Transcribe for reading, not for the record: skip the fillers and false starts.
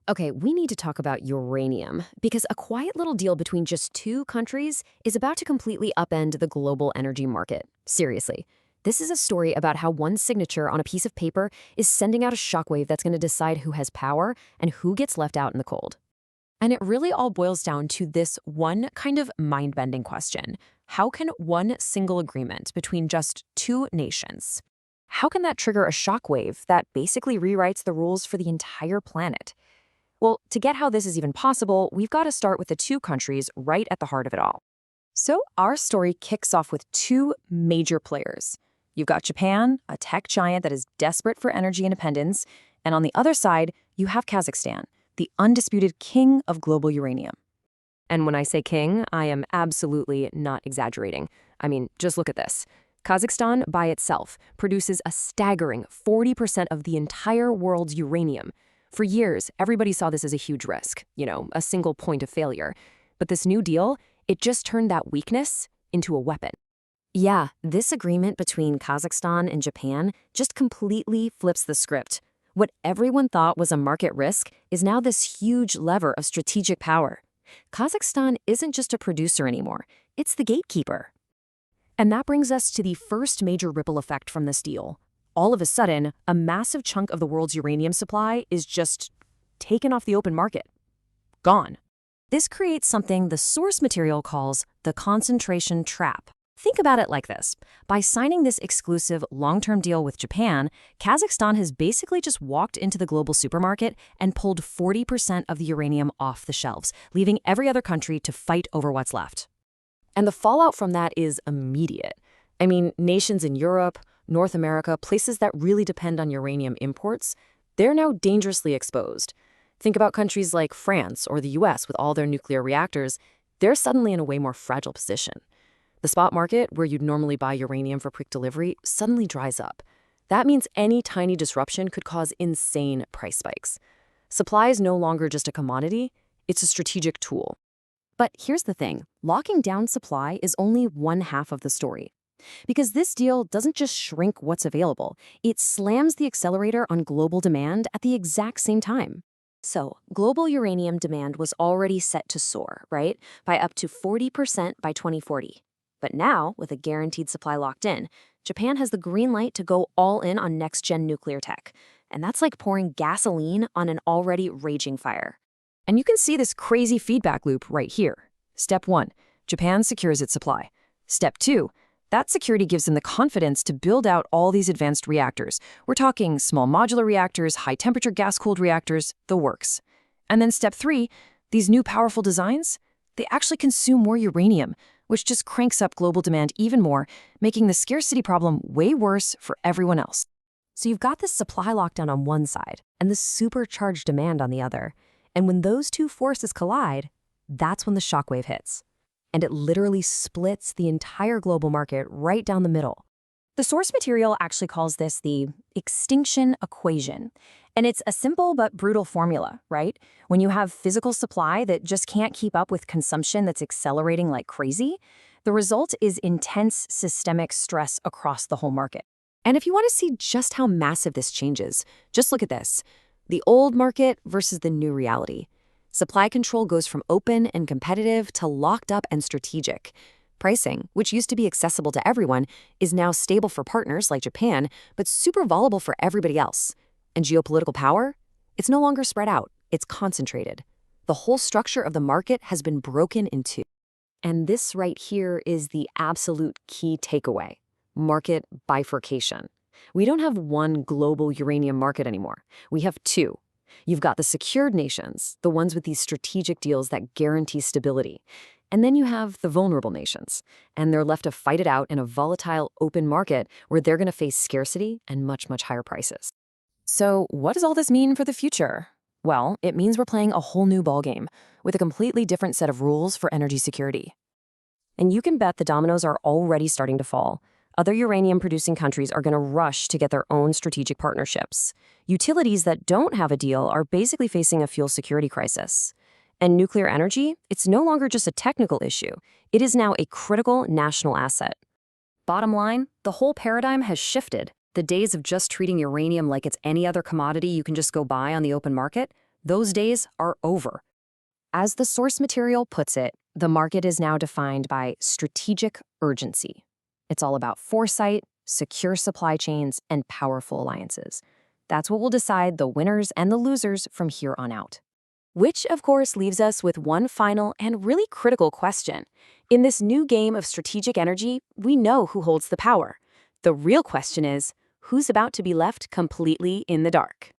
Okay, we need to talk about uranium because a quiet little deal between just two countries is about to completely upend the global energy market. Seriously. This is a story about how one signature on a piece of paper is sending out a shockwave that's going to decide who has power and who gets left out in the cold. And it really all boils down to this one kind of mind-bending question. How can one single agreement between just two nations, how can that trigger a shockwave that basically rewrites the rules for the entire planet? Well, to get how this is even possible, we've got to start with the two countries right at the heart of it all. So our story kicks off with two major players. You've got Japan, a tech giant that is desperate for energy independence, and on the other side, you have Kazakhstan, the undisputed king of global uranium. And when I say king, I am absolutely not exaggerating. I mean, just look at this. Kazakhstan, by itself, produces a staggering 40% of the entire world's uranium. For years, everybody saw this as a huge risk, a single point of failure. But this new deal, it just turned that weakness into a weapon. Yeah, this agreement between Kazakhstan and Japan just completely flips the script. What everyone thought was a market risk is now this huge lever of strategic power. Kazakhstan isn't just a producer anymore, it's the gatekeeper. And that brings us to the first major ripple effect from this deal. All of a sudden, a massive chunk of the world's uranium supply is just taken off the open market. Gone. This creates something the source material calls the concentration trap. Think about it like this. By signing this exclusive long-term deal with Japan, Kazakhstan has basically just walked into the global supermarket and pulled 40% of the uranium off the shelves, leaving every other country to fight over what's left. And the fallout from that is immediate. I mean, nations in Europe, North America, places that really depend on uranium imports, they're now dangerously exposed. Think about countries like France or the US with all their nuclear reactors. They're suddenly in a way more fragile position. The spot market, where you'd normally buy uranium for quick delivery, suddenly dries up. That means any tiny disruption could cause insane price spikes. Supply is no longer just a commodity, it's a strategic tool. But here's the thing, locking down supply is only one half of the story. Because this deal doesn't just shrink what's available, it slams the accelerator on global demand at the exact same time. So, global uranium demand was already set to soar, right? By up to 40% by 2040. But now, with a guaranteed supply locked in, Japan has the green light to go all in on next-gen nuclear tech. And that's like pouring gasoline on an already raging fire. And you can see this crazy feedback loop right here. Step 1, Japan secures its supply. Step 2, that security gives them the confidence to build out all these advanced reactors. We're talking small modular reactors, high-temperature gas-cooled reactors, the works. And then step 3, these new powerful designs, they actually consume more uranium, which just cranks up global demand even more, making the scarcity problem way worse for everyone else. So you've got this supply lockdown on one side and the supercharged demand on the other. And when those two forces collide, that's when the shockwave hits. And it literally splits the entire global market right down the middle. The source material actually calls this the extinction equation. And it's a simple but brutal formula, right? When you have physical supply that just can't keep up with consumption that's accelerating like crazy, the result is intense systemic stress across the whole market. And if you want to see just how massive this changes, just look at this. The old market versus the new reality. Supply control goes from open and competitive to locked up and strategic. Pricing, which used to be accessible to everyone, is now stable for partners like Japan, but super volatile for everybody else. And geopolitical power? It's no longer spread out, it's concentrated. The whole structure of the market has been broken in two. And this right here is the absolute key takeaway: market bifurcation. We don't have one global uranium market anymore. We have two. You've got the secured nations, the ones with these strategic deals that guarantee stability. And then you have the vulnerable nations, and they're left to fight it out in a volatile, open market where they're going to face scarcity and much, much higher prices. So what does all this mean for the future? Well, it means we're playing a whole new ballgame with a completely different set of rules for energy security. And you can bet the dominoes are already starting to fall. Other uranium-producing countries are going to rush to get their own strategic partnerships. Utilities that don't have a deal are basically facing a fuel security crisis. And nuclear energy, it's no longer just a technical issue. It is now a critical national asset. Bottom line, the whole paradigm has shifted. The days of just treating uranium like it's any other commodity you can just go buy on the open market, Those days are over. As the source material puts it, the market is now defined by strategic urgency. It's all about foresight, secure supply chains, and powerful alliances. That's what will decide the winners and the losers from here on out. Which, of course, leaves us with one final and really critical question. In this new game of strategic energy, we know who holds the power. The real question is, who's about to be left completely in the dark?